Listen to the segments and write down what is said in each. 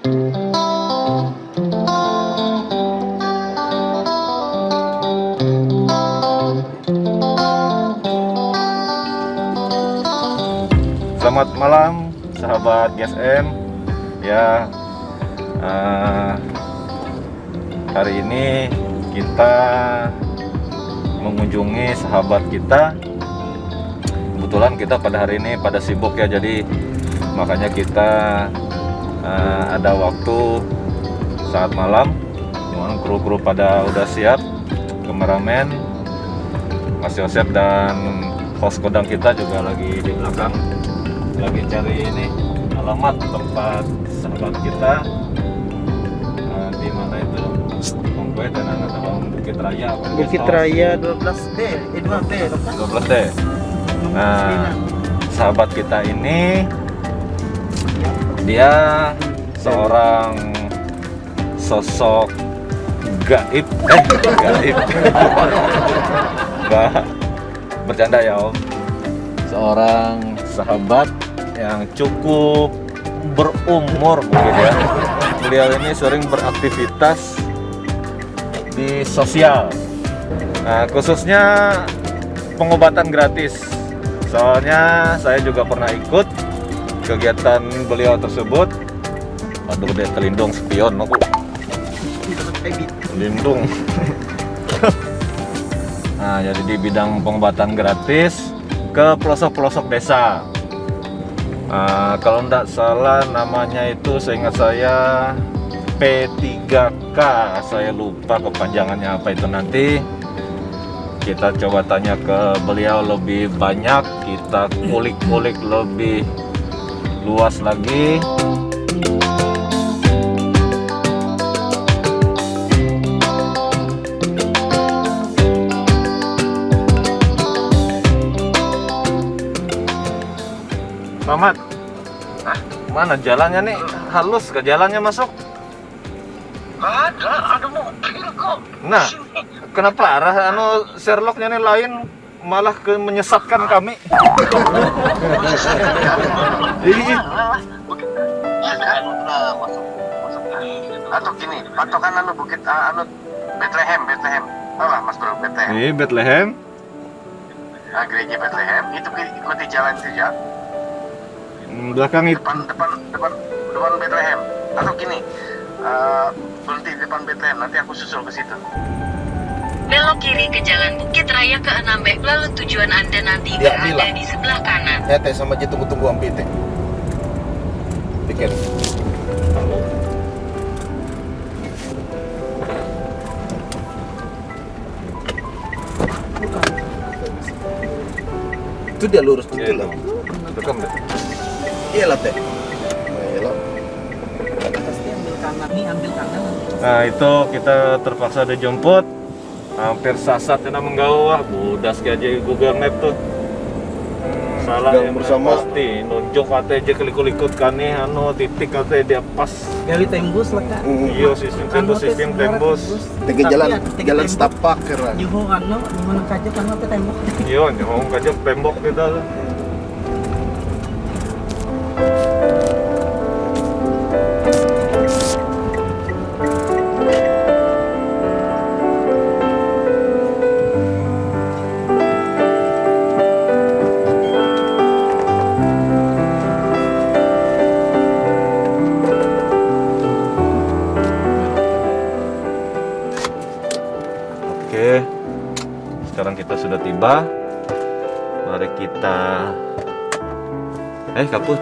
Selamat malam sahabat GSM ya. Hari ini kita mengunjungi sahabat kita. Kebetulan kita pada hari ini pada sibuk ya, jadi makanya kita ada waktu saat malam dimana kru-kru pada udah siap, kameramen Mas Yosep dan host kodang kita juga lagi di belakang, lagi cari ini alamat tempat sahabat kita di mana itu Kongkwe dan anak Bukit Raya. Bukit Raya 12D, 12D. Nah, sahabat kita ini dia seorang sosok gaib, gaib. Enggak bercanda ya Om. Seorang sahabat yang cukup berumur mungkin ya. Beliau ini sering beraktivitas di sosial. Nah, khususnya pengobatan gratis. Soalnya saya juga pernah ikut kegiatan beliau tersebut. Aduh, dia terlindung spion aku. Lindung. Nah, jadi di bidang pengobatan gratis ke pelosok-pelosok desa. Kalau tidak salah namanya itu seingat saya P3K, saya lupa kepanjangannya apa itu. Nanti kita coba tanya ke beliau lebih banyak, kita kulik-kulik lebih luas lagi. Mamat, mana jalannya nih? Halus ke jalannya masuk? Ada mobil kok. Nah, kenapa arah Sherlocknya nih lain, malah menyesatkan kami? Iya. Atau gini, patokan bukit Bethlehem. Tahu lah Mas Bro, Bethlehem. Ini Bethlehem. Gereja Bethlehem itu ikuti jalan saja. Belakang itu. Depan Bethlehem. Atau gini, berhenti di depan Bethlehem, nanti aku susul ke situ. Belok kiri ke Jalan Bukit Raya ke 6B, lalu tujuan Anda nanti berada di sebelah kanan. Ya teh sama aja tunggu ampi teh. Pikir. Itu dia lurus itu lah. Rekam deh. Iya lah teh. Pasti ambil kanan nih, ambil kanan. Nah, itu kita terpaksa dijemput. Hampir sasat kena menggawah, budas kayak aja Google Map tuh. Salah Gang ya bersama. pasti nunjuk kata aja kelikut kan nih titik kata dia pas. Gali tembus lah kak. Iya, sistem tembus. Tiga jalan setapak keren. Juho gimana kaca kan ke tembok. Iya, nyamong aja tembok kita. Oke, sekarang kita sudah tiba. Mari kita kaput.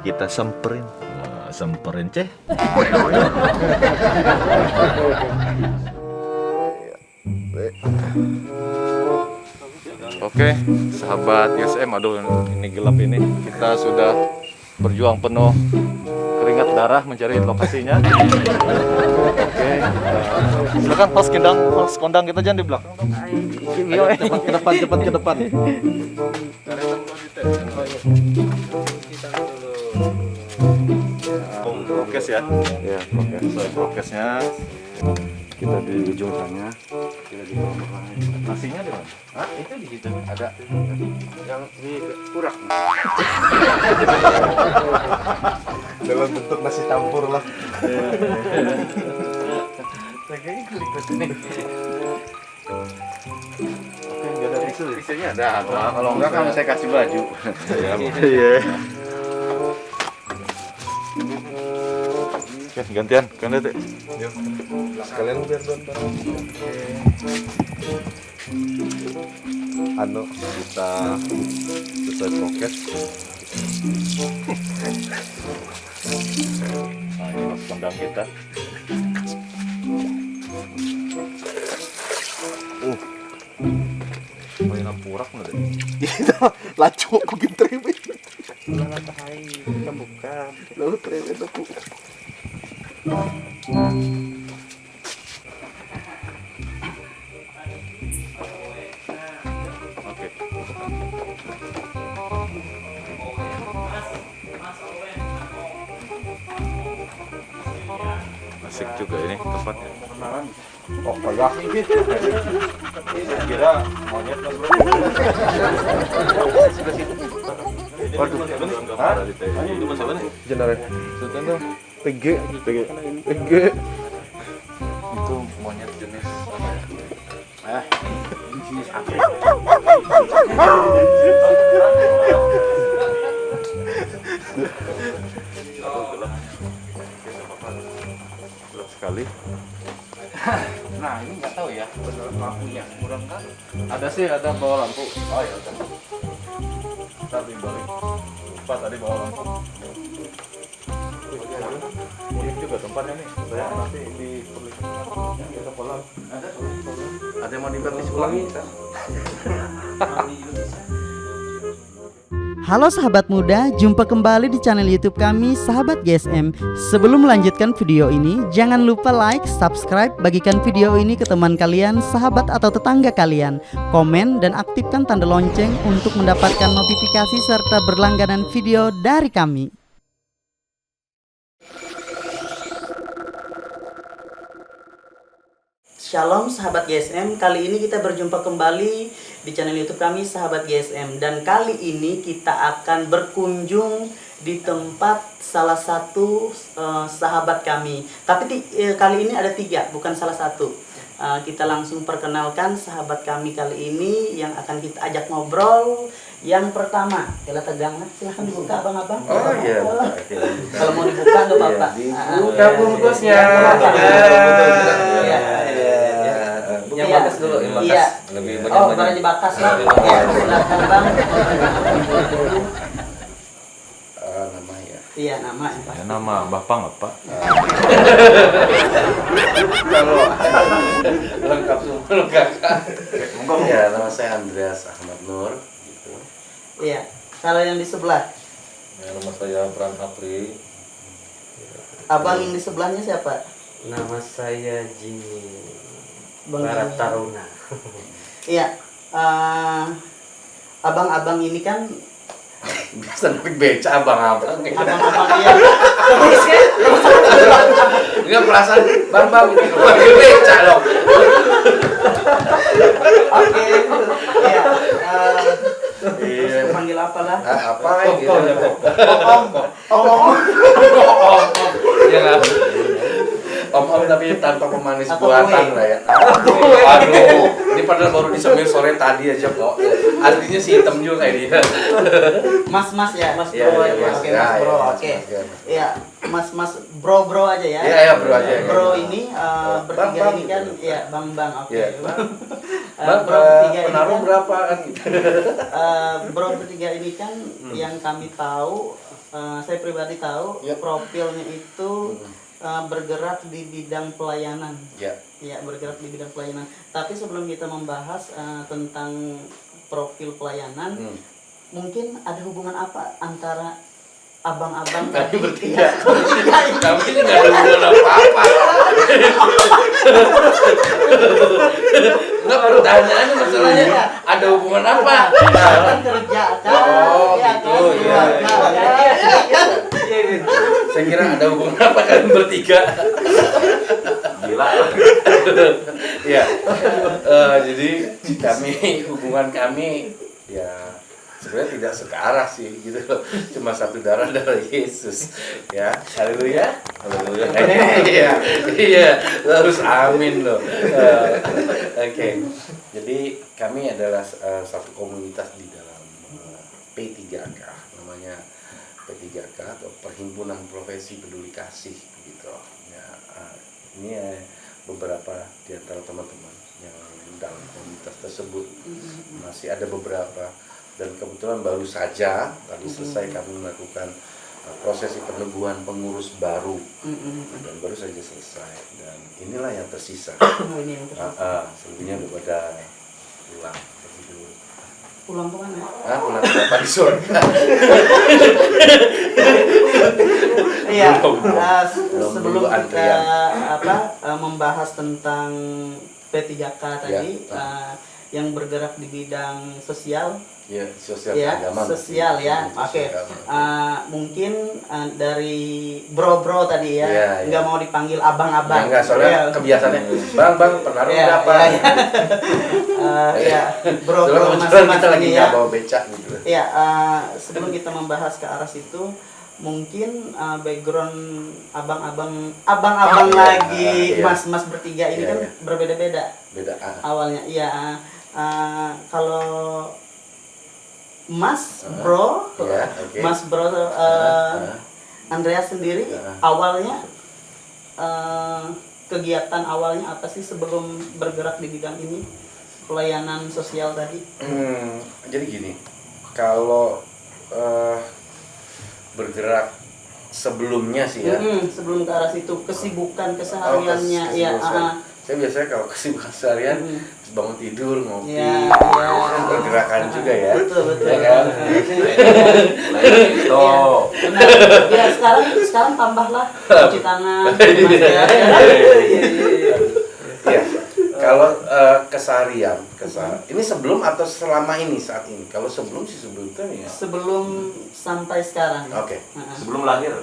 Kita semperin. Semperin ceh. Oke, sahabat GSM, aduh ini gelap ini. Kita sudah berjuang penuh keringat darah mencari lokasinya. Oke, silakan host kondang kita jangan di belakang. Cepat ke depan. Prokes ya. Ya, prokes. Prokesnya kita di ujung sana. Kita di bawah. Nasinya di mana? Hah? Itu di situ ada. Yang di kurang. Dalam bentuk nasi campur lah. Kayaknya klik ke sini. Oke, nggak ada tisu. Tisunya ada. Kalau enggak kan saya kasih baju. Iya. Oke, gantian, kan Teh. Yuk. Sekalian biar bareng. Anu Kita selesai poket. Nah, ini mas kondang kita. Mainan purak nggak deh? lacu aku gintrim. Ulah bahaya kita buka. Lalu trewet aku. Oke. Asik juga ini tempatnya. Oh, kayak Kira monyet kan bro? Waduh. Hah? Itu masa mana? jenare. Sultan dong. TG. Itu monyet jenis apa ya? Gelap sekali. Nah, ini nggak tahu ya. Benar lampunya kurang kan? Ada sih, ada bawa lampu. Oh ya udah. Ntar di balik. Lupa tadi bawa lampu. Ini juga tempatnya nih. Saya nanti di kita pulang. Ada yang mau dibagi ulangi? Halo sahabat muda, jumpa kembali di channel YouTube kami Sahabat GSM. Sebelum melanjutkan video ini, jangan lupa like, subscribe, bagikan video ini ke teman kalian, sahabat atau tetangga kalian, komen dan aktifkan tanda lonceng untuk mendapatkan notifikasi serta berlangganan video dari kami. Shalom sahabat GSM, kali ini kita berjumpa kembali di channel YouTube kami Sahabat GSM. Dan kali ini kita akan berkunjung di tempat salah satu sahabat kami. Tapi kali ini ada 3, bukan salah satu. Kita langsung perkenalkan sahabat kami kali ini yang akan kita ajak ngobrol. Yang pertama, Kela tegang, silahkan dibuka abang-abang. Oh iya. Kalau mau dibuka nggak apa-apa. Buka bungkusnya. Yang bakas dulu, yang bakas. Iya. Lebih Oh, barangnya bakas lah. Ya, silakan bang. Nama ya. Iya, nama. Ya nama Bapak nggak Pak? Kalau lengkap semua kakak. Ya, nama saya Andreas Ahmad Nur. Gitu. Iya. Kalau yang di sebelah, Ya, nama saya Pran Apri. abang yang di sebelahnya siapa? Nama saya Jimmy Bang Barat Jimmy. Taruna. Iya. Abang-abang ini kan Biasa naik beca abang-abang. abang-abang iya. Enggak perasaan bang gitu. Naik beca loh. Oke. Iya. Iya. Panggil apa lah? Apa gitu. Om. Ya nggak? Om tapi tanpa pemanis Atau buatan kue. lah ya. Aduh, ini padahal baru disemir sore tadi aja kok. Artinya si hitam juga kayak dia. Mas ya. Mas Iya, bro iya, aja. Mas. Oke, Ya, Mas iya, bro. Mas, Oke. Mas, ya, Mas. Iya, Mas bro aja ya. Iya, bro aja. Bro ini bertiga Bang, ini kan gitu. ya Bang. Oke. Iya. Bang, bro bertiga ini penaruh kan, berapa kan gitu. bro bertiga ini kan yang kami tahu, saya pribadi tahu Yap. profilnya itu bergerak di bidang pelayanan. Ya. Ya, bergerak di bidang pelayanan. Tapi sebelum kita membahas tentang profil pelayanan, mungkin ada hubungan apa antara abang-abang Kami tadi? bertiga. Bertiga ini. Kami ini nggak ada hubungan apa-apa. Nggak pertanyaannya masalahnya Iya. ada hubungan apa? Kan kerja kan? Oh, Ya, gitu, kan? iya, Kan? Saya kira ada hubungan apa kalian bertiga? Gila. Ya, jadi hubungan kami ya sebenarnya tidak sedarah sih gitu loh, cuma satu darah Yesus ya. Haleluya, haleluya. Iya, harus amin loh. Oke. Jadi kami adalah satu komunitas di dalam P3K, namanya P3K atau Perhimpunan Profesi Peduli Kasih gitu ya. Ini beberapa di antara teman-teman yang dalam komunitas tersebut, masih ada beberapa, dan kebetulan baru saja tadi selesai kami melakukan prosesi peneguhan pengurus baru, dan baru saja selesai, dan inilah yang tersisa. Selebihnya udah pada pulang. Pulang kemana? Pulang ke Bapak di surga. Iya. Belum Sebelum kita antrian. membahas tentang P3K tadi, yang bergerak di bidang sosial. Ya, sosial Ya, keagamaan. sosial ya. Oke. Mungkin dari bro-bro tadi ya, Iya, nggak mau dipanggil abang-abang. Enggak, soalnya kebiasaannya, bang, penaruh berapa? Ya, bro Soalnya kebetulan kita masing-masing lagi ya. nggak bawa becak gitu. Ya, sebelum kita membahas ke arah situ, mungkin background abang-abang lagi, iya. mas-mas bertiga ini Iya, kan iya. berbeda-beda Beda. awalnya. Iya, kalau Mas Bro, Iya, oke. Mas Bro Andreas sendiri awalnya kegiatan awalnya apa sih sebelum bergerak di bidang ini, pelayanan sosial tadi? Jadi gini, kalau bergerak sebelumnya sih ya. Sebelum ke arah situ, kesibukan kesehariannya, kesibukan. Saya biasanya kalau kesibukan seharian bangun tidur, ngopi, Iya. bergerakan juga ya. Betul. Ya kan? Benar. Ya sekarang tambahlah cuci tangan. Iya. Kalau keseharian, ini sebelum atau selama ini saat ini? Kalau sebelum sih sebelum itu ya. Sebelum sampai sekarang. Oke. Sebelum lahir.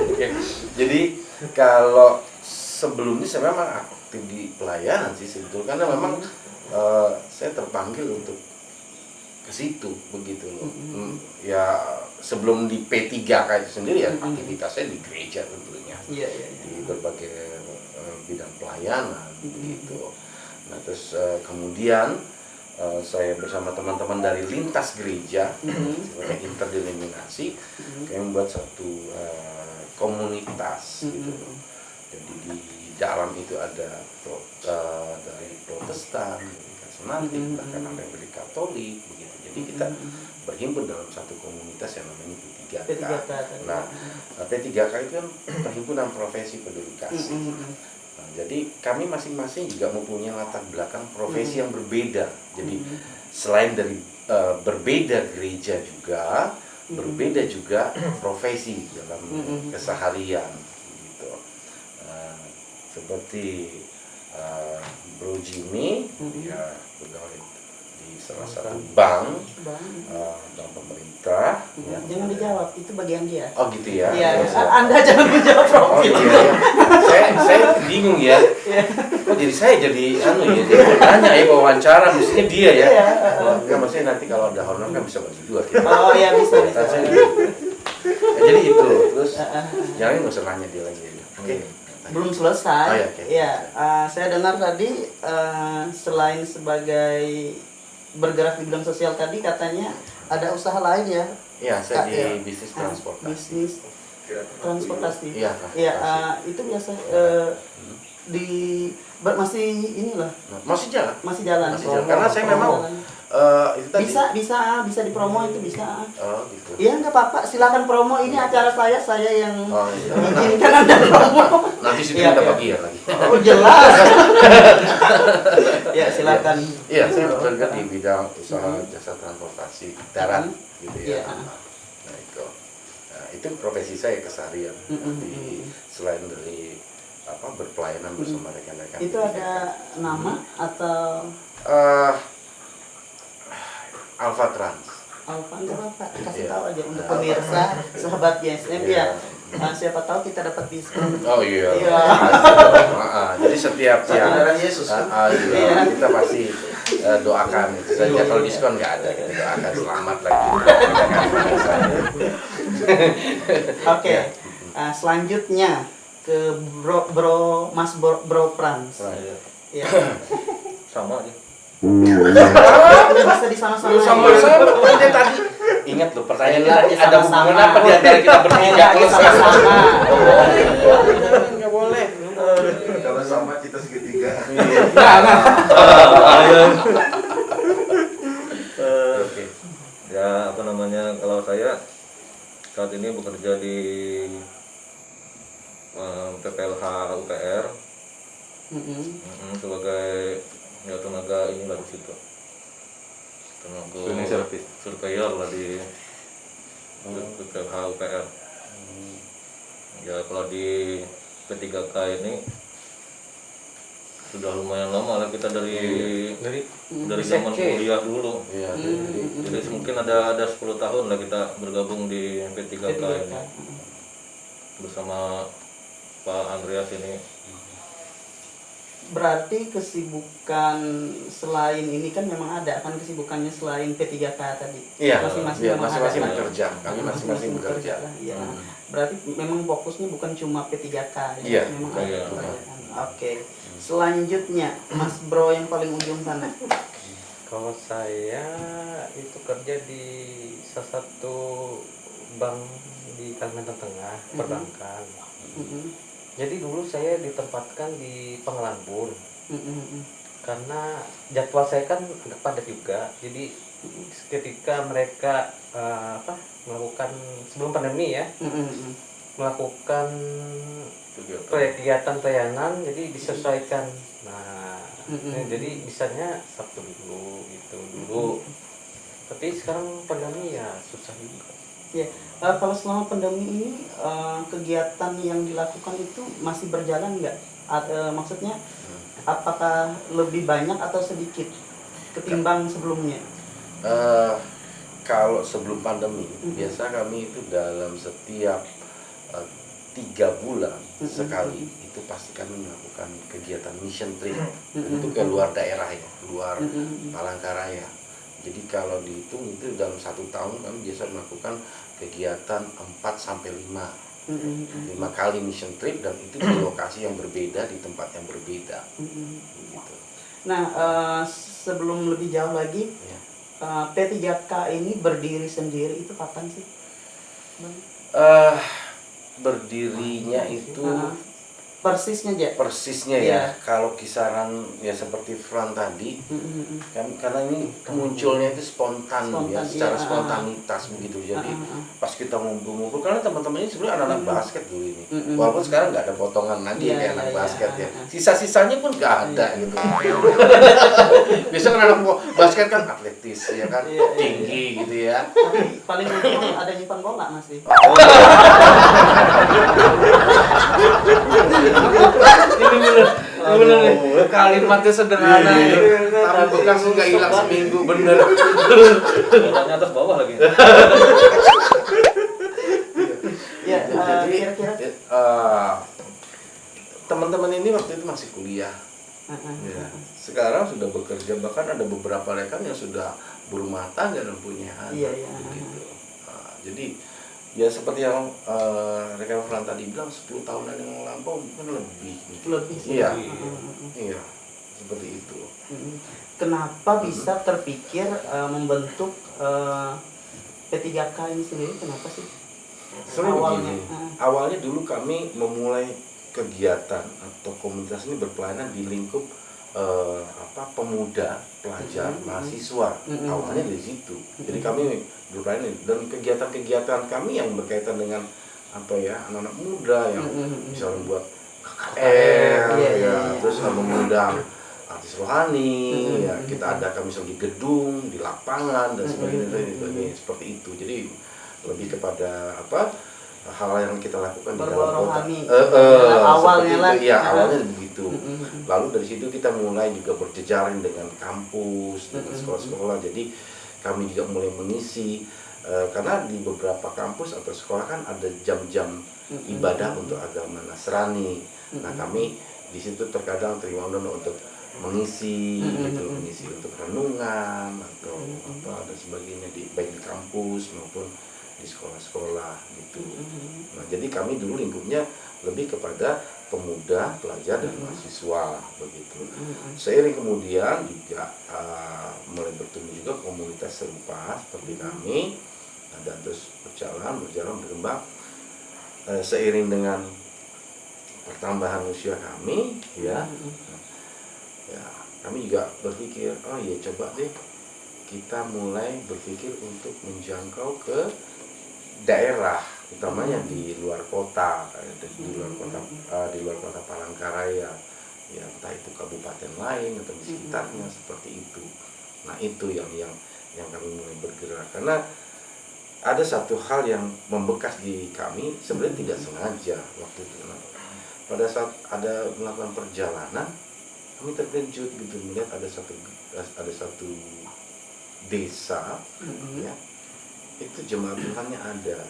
Oke. Jadi kalau sebelumnya saya memang aktif di pelayanan sih sebetulnya, karena memang saya terpanggil untuk ke situ begitu loh. Ya sebelum di P3K itu sendiri ya aktivitasnya di gereja tentunya. Iya. Di berbagai bidang pelayanan gitu. Nah terus kemudian saya bersama teman-teman dari lintas gereja, sebagai interdenominasi, kami membuat satu komunitas gitu. Jadi di dalam itu ada dari Protestan, dari Karismatik, bahkan ada yang dari Katolik begitu. Jadi kita berhimpun dalam satu komunitas yang namanya P3K. Nah, P3K itu kan perhimpunan profesi peduli kasih. Nah, jadi kami masing-masing juga mempunyai latar belakang profesi yang berbeda. Jadi selain dari berbeda gereja juga, berbeda juga profesi dalam keseharian gitu. Seperti Bro Jimmy ya pegawai di salah satu bank pemerintah. Jangan dijawab, itu bagian dia. Oh gitu ya. Iya, Anda jangan menjawab profil. Saya bingung ya. Kok jadi saya jadi jadi bertanya ya, wawancara mestinya dia ya. Enggak, maksudnya nanti kalau ada honor kan bisa bagi dua kita. Oh iya bisa. Jadi itu terus jangan nggak usah nanya dia lagi. Oke. Belum selesai. Oh, iya, oke. Ya, saya dengar tadi selain sebagai bergerak di bidang sosial tadi katanya ada usaha lain ya? Iya, saya di bisnis transportasi. Bisnis transportasi. Iya. Iya, itu biasa masih inilah. Masih jalan. Masih jalan. Karena saya memang itu tadi. Bisa dipromo itu bisa. Oh gitu. Iya nggak apa-apa, silakan promo, ini acara saya yang iya. izinkan Anda promo. Nanti situ Iya, kita iya. bagian lagi. Oh jelas. Ya silakan. Iya, saya bergerak di bidang usaha jasa transportasi darat gitu ya. Iya. Nah itu, itu profesi saya keseharian. Selain dari berpelayanan bersama rekan-rekan. Itu ada nama atau Alpha Trans. Alpha enggak apa-apa, kasih Iya. tahu aja untuk pemirsa sahabat GSM ya. Siapa tahu kita dapat diskon. Oh iya. Iya. Jadi setiap yang Saudara Yesus. iya, kita pasti doakan itu saja. Kalau diskon nggak ada, kita doakan selamat lagi. Oke. Selanjutnya ke Mas Bro Frans. Ya. Sama aja. Bisa di sana-sana. Sama-sama kan dia tadi. Ingat loh pertanyaan tadi ada hubungan apa di antara kita bertiga? Kalau sama-sama. Nggak boleh. Kalau sama kita segitiga. Oke. Ya apa namanya, kalau saya saat ini bekerja di PPLH UPR sebagai ya tenaga inilah di situ, tenaga surveyor lah di PPLH UPR. Ya kalau di P3K ini sudah lumayan lama lah kita dari zaman kuliah dulu. Iya. Jadi mungkin ada 10 tahun lah kita bergabung di P3K ini bersama Pak Andreas ini. Berarti kesibukan selain ini kan memang ada kan kesibukannya selain P3K tadi. Iya. Masing-masing memang Masing-masing ada. bekerja. Kami masing-masing bekerja. Lah, iya. Berarti memang fokusnya bukan cuma P3K. Iya, Memang bukan, ada bukan. pekerjaan. Oke. Selanjutnya Mas Bro yang paling ujung sana. Kalau saya itu kerja di salah satu bank di Kalimantan Tengah, perbankan. Jadi dulu saya ditempatkan di Pengelambun karena jadwal saya kan agak padat juga. Jadi ketika mereka melakukan sebelum pandemi ya, melakukan kegiatan pelayanan, jadi disesuaikan. Nah, jadi bisanya Sabtu dulu gitu dulu. Tapi sekarang pandemi ya susah juga. Ya, kalau selama pandemi ini kegiatan yang dilakukan itu masih berjalan nggak? Maksudnya apakah lebih banyak atau sedikit ketimbang sebelumnya? Kalau sebelum pandemi, biasa kami itu dalam setiap 3 bulan sekali itu pasti kami melakukan kegiatan mission trip untuk ke luar daerah ya, keluar Palangkaraya. Jadi kalau dihitung itu dalam 1 tahun kami biasa melakukan kegiatan 4-5 kali mission trip, dan itu di lokasi yang berbeda, di tempat yang berbeda. Gitu. Nah, sebelum lebih jauh lagi, Ya. P3K ini berdiri sendiri itu kapan sih, Bang? Berdirinya itu Persisnya aja. persisnya ya, kalau kisaran ya seperti Fran tadi kan, karena ini munculnya itu spontan ya, secara spontanitas begitu. Jadi pas kita ngumpul-ngumpul, karena teman-teman ini sebenarnya anak-anak basket dulu ini, walaupun sekarang nggak ada potongan lagi kayak anak basket ya, sisa-sisanya pun nggak ada gitu. Biasanya kan anak basket kan atletis ya kan, tinggi gitu ya. Tapi paling ujung ada nyimpan bola masih. Ini bener nih, kalimatnya sederhana ya, tapi bekas nggak hilang seminggu, bener. Bolanya atas bawah lagi. Ya, Jadi kira-kira teman-teman ini waktu itu masih kuliah. Ya. Sekarang sudah bekerja, bahkan ada beberapa rekan yang sudah berumah tangga dan punya anak. Iya. Gitu. Jadi ya seperti yang rekan Fran tadi bilang, 10 tahunan yang lampau mungkin lebih. Lebih sih. Iya. Iya, seperti itu. Kenapa bisa terpikir membentuk P3K ini sendiri? Kenapa sih? Sebenarnya Awalnya. begini, awalnya dulu kami memulai kegiatan atau komunitas ini berpelayanan di lingkup pemuda, pelajar, mahasiswa. Awalnya dari situ. Jadi kami berpelayanan, dan kegiatan-kegiatan kami yang berkaitan dengan anak-anak muda yang misalnya buat KKR, terus mengundang artis rohani, ya kita adakan misalnya di gedung, di lapangan dan sebagainya, seperti itu. Jadi lebih kepada hal yang kita lakukan di dalam kota. Awalnya lah. Iya, awalnya begitu. Lalu dari situ kita mulai juga berjejaring dengan kampus, dengan sekolah-sekolah. Jadi kami juga mulai mengisi, karena di beberapa kampus atau sekolah kan ada jam-jam ibadah untuk agama Nasrani. Nah, kami di situ terkadang terima undang untuk mengisi gitu, mengisi untuk renungan atau apa dan sebagainya baik di kampus maupun di sekolah-sekolah gitu. Nah, jadi kami dulu lingkupnya lebih kepada pemuda, pelajar dan mahasiswa begitu. Seiring kemudian juga mulai bertumbuh juga komunitas serupa seperti kami, dan terus berjalan berkembang seiring dengan pertambahan usia kami ya. Ya, kami juga berpikir, oh ya coba deh kita mulai berpikir untuk menjangkau ke daerah, utamanya di luar kota, di luar kota Palangkaraya, ya entah itu kabupaten lain atau di sekitarnya seperti itu. Nah itu yang kami mulai bergerak karena ada satu hal yang membekas di kami sebenarnya tidak sengaja waktu itu. Pada saat ada melakukan perjalanan, kami terkejut gitu melihat ada satu desa, ya itu jemaat Tuhannya ada,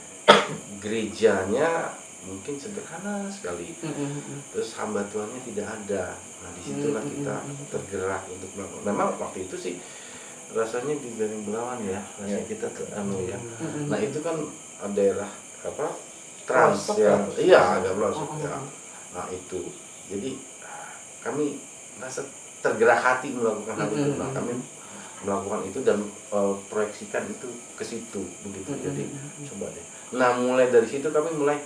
gerejanya mungkin sederhana sekali, terus hamba Tuhannya tidak ada. Nah disitulah kita tergerak untuk melakukan. Memang waktu itu sih rasanya di Bering Belawan ya, rasanya kita ya. Nah itu kan daerah apa trans ya, iya agak pelosok ya. Nah itu, jadi kami merasa tergerak hati melakukan hal itu. Nah kami melakukan itu dan proyeksikan itu ke situ begitu. Jadi coba deh. Nah mulai dari situ kami mulai,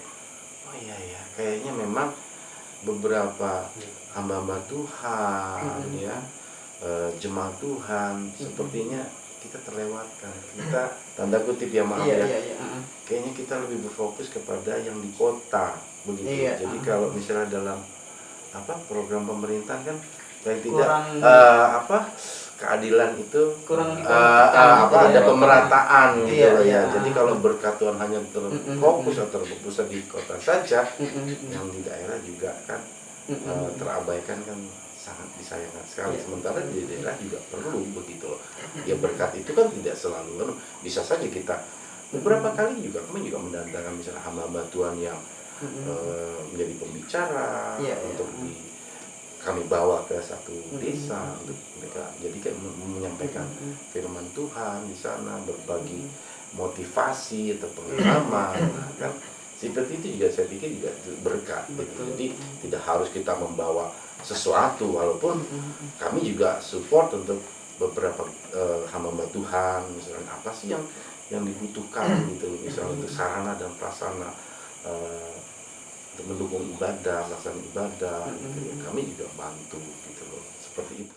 oh iya ya kayaknya memang beberapa hamba-hamba Tuhan ya, jemaat Tuhan sepertinya kita terlewatkan. Kita tanda kutip ya maaf ya. Kayaknya kita lebih berfokus kepada yang di kota begitu. Jadi kalau misalnya dalam apa program pemerintah kan yang tidak keadilan itu kurang ada pemerataan gitu loh ya. Jadi kalau berkat Tuhan hanya terfokus atau terpusat di kota saja, yang di daerah juga kan terabaikan kan sangat disayangkan sekali. Sementara di daerah juga perlu begitu loh. Ya berkat itu kan tidak selalu bisa saja kita beberapa kali juga kami juga mendatangkan misalnya hamba-hamba Tuhan yang menjadi pembicara untuk kami bawa ke satu desa untuk mereka jadi kayak menyampaikan firman Tuhan di sana, berbagi motivasi atau pengalaman. Nah, kan seperti itu juga saya pikir juga berkat gitu. Jadi tidak harus kita membawa sesuatu, walaupun kami juga support untuk beberapa hamba Tuhan, misalnya apa sih yang dibutuhkan gitu, misalnya untuk sarana dan prasarana untuk mendukung ibadah, melaksanakan ibadah gitu. Kami juga bantu gitu loh, seperti itu.